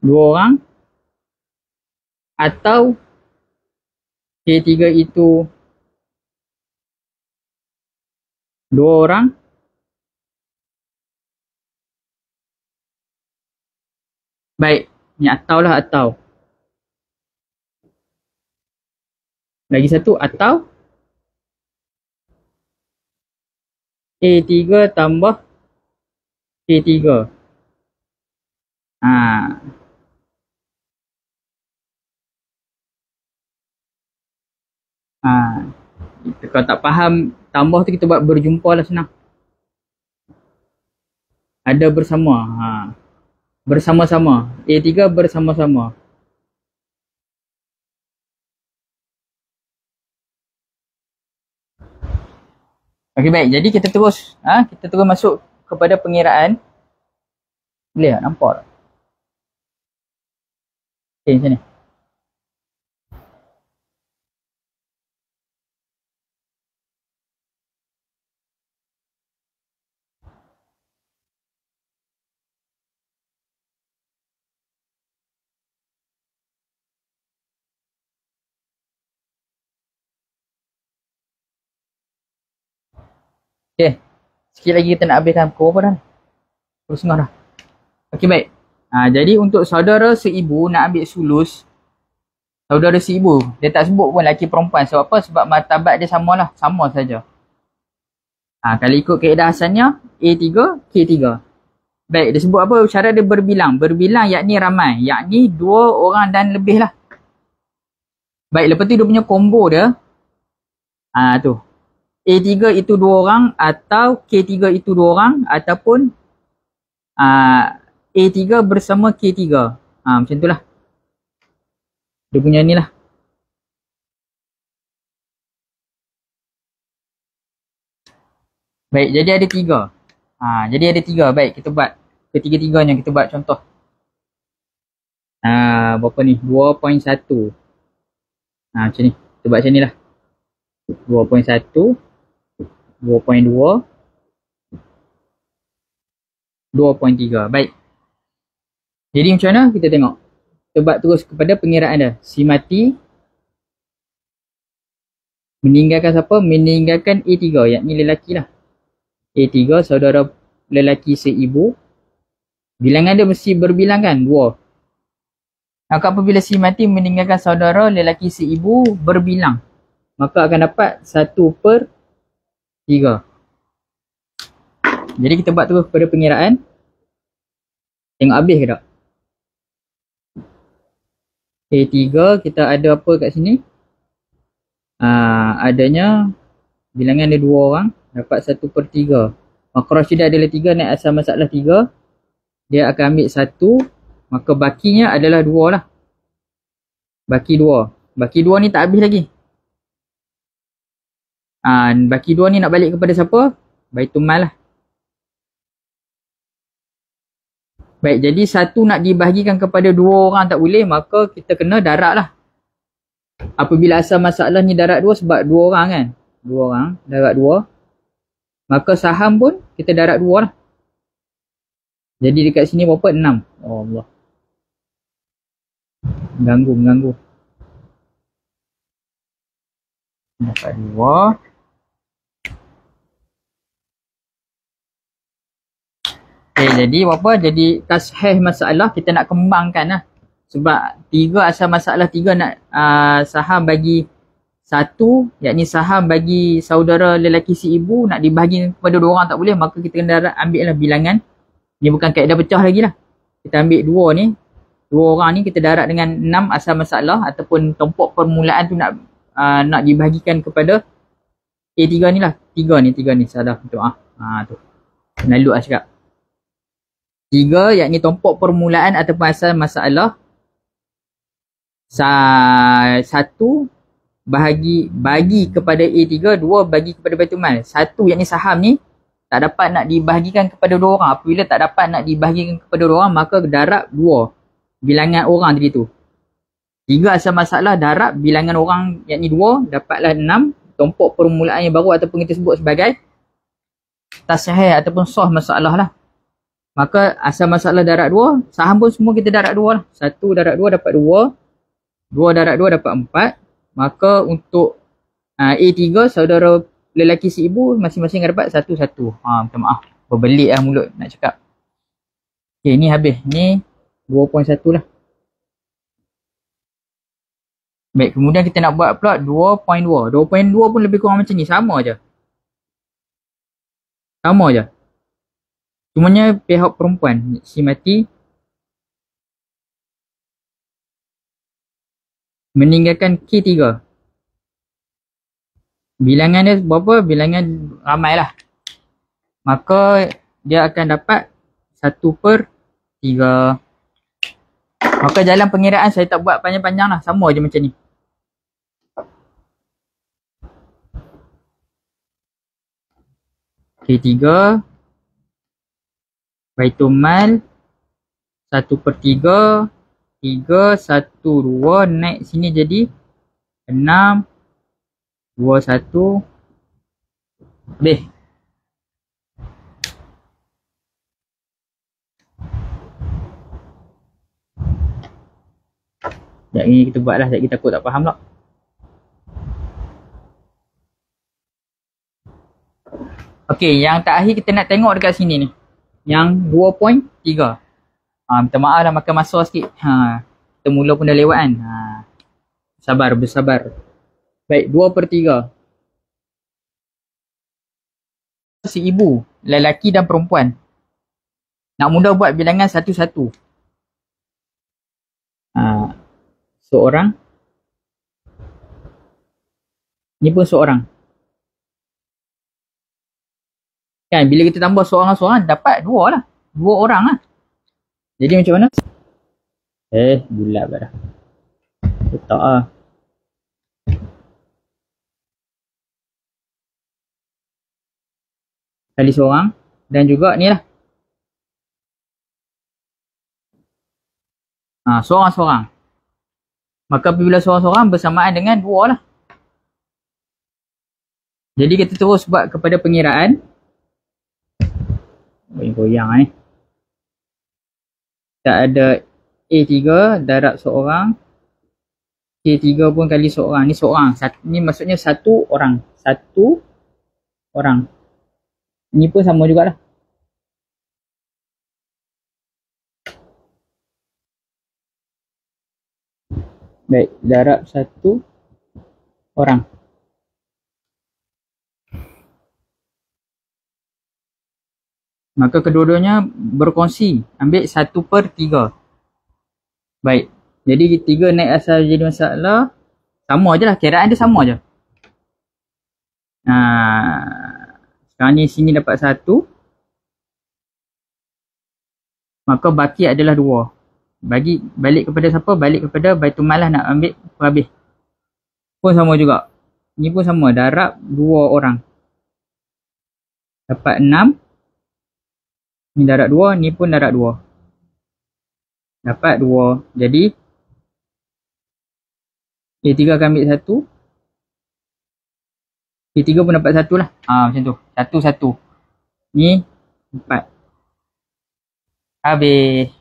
2 orang atau K3 itu 2 orang baik. Ni atau lah, atau lagi satu atau A3 tambah K3. Kalau tak faham tambah tu kita buat berjumpa lah, senang. Ada bersama. Bersama-sama. A3 bersama-sama. Okey, baik. Jadi kita terus masuk kepada pengiraan. Boleh tak nampak tak? Okey, macam ni. Okey. Sikit lagi kita nak habiskan pukul berapa dah? Pukul 9 dah. Okey, baik. Jadi untuk saudara seibu nak ambil sulus, saudara seibu, dia tak sebut pun lelaki perempuan. Sebab apa? Sebab martabat dia samalah, sama saja. Kalau ikut kaedah asalnya A3, K3. Baik, dia sebut apa? Cara dia berbilang. Berbilang yakni ramai, yakni 2 orang dan lebih lah. Baik, lepas tu dia punya combo dia. Tu. A3 itu 2 orang atau K3 itu 2 orang ataupun A3 bersama K3. Macam tu lah. Dia punya ni lah. Baik, jadi ada 3. Jadi ada 3. Baik, kita buat ketiga-tiganya. Kita buat contoh. Berapa ni? 2.1. Macam ni. Kita buat macam ni lah. 2.1. 2.2. 2.3. Baik. Jadi macam mana? Kita tengok. Kita buat terus kepada pengiraan dia. Si mati meninggalkan siapa? Meninggalkan A3, yakni lelaki lah. A3 saudara lelaki seibu. Bilangan dia mesti berbilang kan? 2. Maka apabila si mati meninggalkan saudara lelaki seibu berbilang, maka akan dapat 1/3. Jadi kita buat terus kepada pengiraan. Tengok habis ke tak? A3 kita ada apa kat sini? Adanya bilangan dia 2 orang, dapat 1/3. Maka Rashidah adalah 3, naik asal masalah 3. Dia akan ambil 1, maka bakinya adalah 2 lah. Baki 2. Baki 2 ni tak habis lagi. Baki 2 ni nak balik kepada siapa? Baitul Mal lah. Baik, jadi 1 nak dibahagikan kepada 2 orang tak boleh, maka kita kena darat lah. Apabila asal masalah ni darat 2 sebab 2 orang kan. 2 orang, darat 2. Maka saham pun kita darat 2 lah. Jadi dekat sini berapa? 6. Oh Allah. Mengganggu. Dapat 2. Jadi apa? Jadi tasheh masalah kita nak kembangkan lah. Sebab 3 asal masalah 3 nak saham bagi 1, yakni saham bagi saudara lelaki si ibu nak dibahagi kepada 2 orang tak boleh, maka kita kena ambil lah bilangan. Ni bukan kaedah pecah lagi lah. Kita ambil 2 ni. 2 orang ni kita darat dengan 6 asal masalah ataupun tompok permulaan tu nak dibahagikan kepada A3 ni lah. 3 ni salah. Tu. Nalut lah cakap. 3 yakni tompok permulaan ataupun asal masalah. 1 bagi kepada A3, 2 bagi kepada Baitul Mal. 1 yakni saham ni tak dapat nak dibahagikan kepada 2 orang. Apabila tak dapat nak dibahagikan kepada 2 orang, maka darab 2 bilangan orang tadi tu. 3 asal masalah darab bilangan orang yakni 2, dapatlah 6. Tompok permulaan yang baru ataupun kita sebut sebagai tasahih ataupun sah masalah lah. Maka asal masalah darat 2, saham pun semua kita darat 2 lah. 1 darat 2 dapat 2. 2 darat 2 dapat 4. Maka untuk A3 saudara lelaki si ibu masing-masing dapat 1. Minta maaf. Berbelit lah mulut nak cakap. Okay, ni habis. Ni 2.1 lah. Baik, kemudian kita nak buat pula 2.2. 2.2 pun lebih kurang macam ni. Sama je. Cumanya pihak perempuan si mati meninggalkan K3. Bilangan dia berapa? Bilangan ramai lah. Maka dia akan dapat 1/3. Maka jalan pengiraan saya tak buat panjang-panjang lah. Sama je macam ni. K3 Baitul Mal 1/3 3, 1, 2 naik sini jadi 6, 2, 1 habis. Sekejap ni kita buat lah, sekejap kita takut tak faham lah. Okey, yang terakhir kita nak tengok dekat sini ni. Yang 2.3. Minta maaf lah makan masa sikit. Kita mula pun dah lewat kan. Sabar, bersabar. Baik, 2/3. Si ibu, lelaki dan perempuan. Nak mudah buat bilangan satu-satu. Seorang. Ni pun seorang. Kan bila kita tambah seorang-seorang dapat dua lah. Dua orang lah. Jadi macam mana? Bulat pula dah. Letak lah. Kali seorang. Dan juga ni lah. Seorang-seorang. Maka apabila seorang-seorang bersamaan dengan dua lah. Jadi kita terus buat kepada pengiraan. Goyang ni. Tak ada A3 darab seorang. K3 pun kali seorang. Ni seorang. Ni maksudnya satu orang. Satu orang. Ni pun sama jugalah. Baik, darab satu orang. Maka kedua-duanya berkongsi. Ambil 1/3. Baik. Jadi 3 naik asal jadi masalah. Sama je lah. Kiraan dia sama je. Sekarang ni sini dapat 1. Maka baki adalah 2. Balik kepada siapa? Balik kepada Baitul Mal lah, nak ambil habis. Pun sama juga. Ni pun sama. Darab 2 orang. Dapat 6. Ni darab 2. Ni pun darab 2. Dapat 2. Jadi K3 akan ambil 1. K3 pun dapat 1 lah. Macam tu. 1-1. Ni 4. Habis.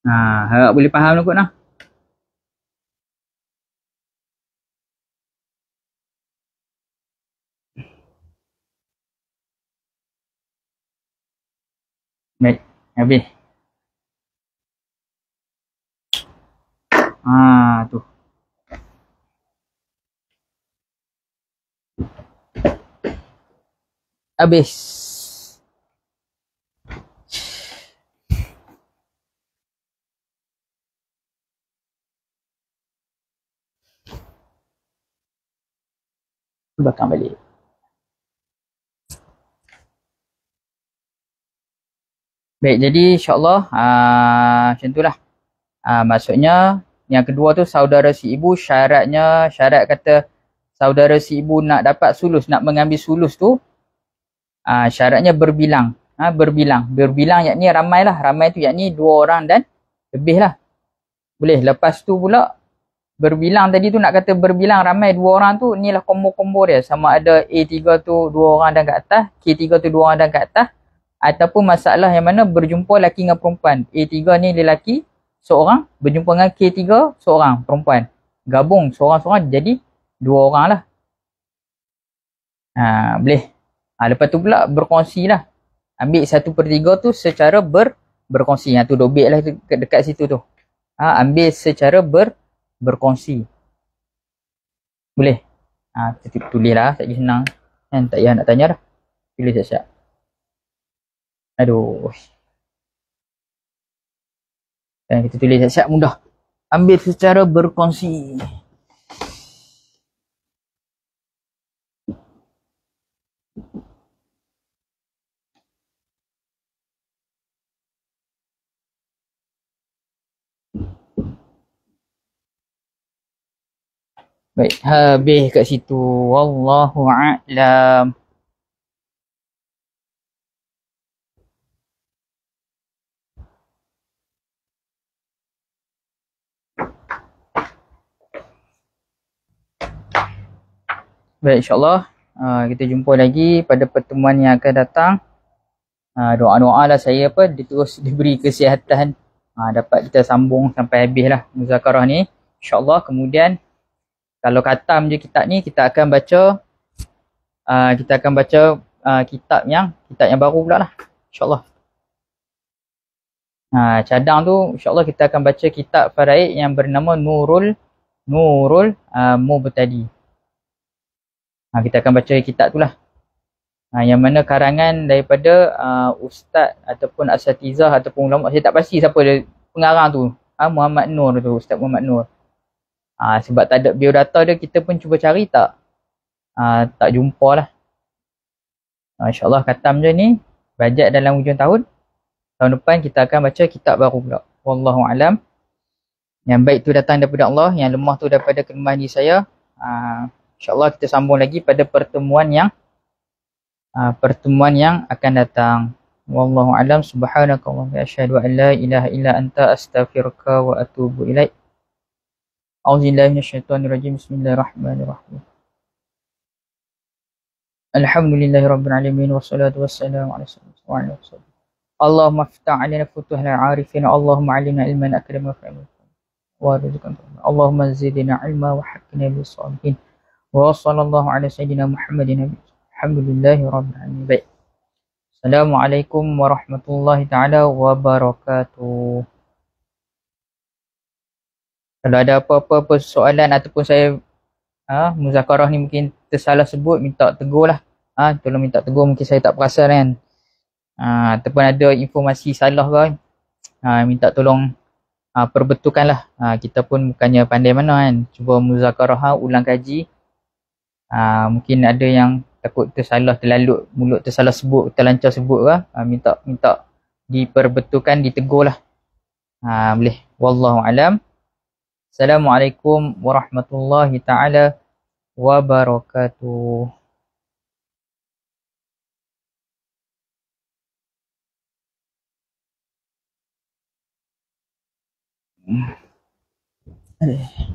Harap boleh faham lah kot lah. Baik, habis. Tu. Habis. Belakang balik. Baik, jadi insyaAllah macam tu lah. Maksudnya yang kedua tu saudara si ibu, syarat kata saudara si ibu nak dapat sulus, nak mengambil sulus tu syaratnya berbilang. Berbilang yakni ramai lah. Ramai tu yakni 2 orang dan lebih lah. Boleh. Lepas tu pula berbilang tadi tu, nak kata berbilang ramai 2 orang tu, inilah combo-combo dia. Sama ada A3 tu 2 orang dan ke atas, K3 tu 2 orang dan ke atas, ataupun masalah yang mana berjumpa lelaki dengan perempuan. A3 ni lelaki seorang, berjumpa dengan K3 seorang perempuan. Gabung seorang-seorang jadi 2 orang lah. Boleh. Lepas tu pula berkongsi lah. Ambil 1/3 tu secara berkongsi. Tu dobek lah dekat situ tu. Ambil secara berkongsi. Boleh. Kita tulis lah. Sekejap senang. Kan tak payah nak tanya dah. Tulis siap-siap. Aduh. Dan kita tulis siap-siap mudah. Ambil secara berkongsi. Baik, habis kat situ. Wallahu a'lam. Baik, insyaAllah kita jumpa lagi pada pertemuan yang akan datang. Doa-doa lah saya terus diberi kesihatan, dapat kita sambung sampai habis lah muzakarah ni, insyaAllah. Kemudian kalau khatam je kitab ni, kita akan baca kitab yang baru pula lah, insyaAllah. Cadang tu insyaAllah kita akan baca kitab Faraid yang bernama Nurul Mubtadi. Kita akan baca kitab tu lah. Yang mana karangan daripada ustaz ataupun asatizah ataupun ulama, saya tak pasti siapa dia pengarang tu. Muhammad Nur tu, Ustaz Muhammad Nur. Sebab tak ada biodata dia, kita pun cuba cari tak jumpa lah. InsyaAllah khatam je ni, bajet dalam hujung tahun. Tahun depan kita akan baca kitab baru pula. Wallahu alam. Yang baik tu datang daripada Allah, yang lemah tu daripada kelemahan diri saya. InsyaAllah kita sambung lagi pada pertemuan yang akan datang. Wallahu alam. Subhanakallahumma wa asyhadu an la ilaha illa anta astaghfiruka wa atubu ilaik. A'udzubillahi minasyaitonirrajim. Bismillahirrahmanirrahim. Alhamdulillahirabbil alamin wassalatu wassalamu ala sayyidina Muhammad. Allahumma iftah 'alaina futuhal 'arifin. Allahumma 'allimna ilman akrama wa rizqan. Allahumma zidna 'ilma wa haqqina bis salihin. Wa sallallahu ala sayyidina Muhammadin. Alhamdulillahirabbil alamin. Baik. Assalamualaikum warahmatullahi taala wabarakatuh. Kalau ada apa-apa soalan ataupun saya muzakarah ni mungkin tersalah sebut, minta tegur lah. Tolong minta tegur, mungkin saya tak perasan kan. Ataupun ada informasi salah kan, minta tolong perbetulkan lah. Kita pun bukannya pandai mana kan, cuba muzakarah, ulang kaji. Mungkin ada yang takut tersalah, terlalu mulut tersalah sebut, terlancar sebut lah. Minta diperbetulkan, ditegur lah. Boleh. Wallahu alam. Assalamualaikum warahmatullahi taala wabarakatuh. Aduh.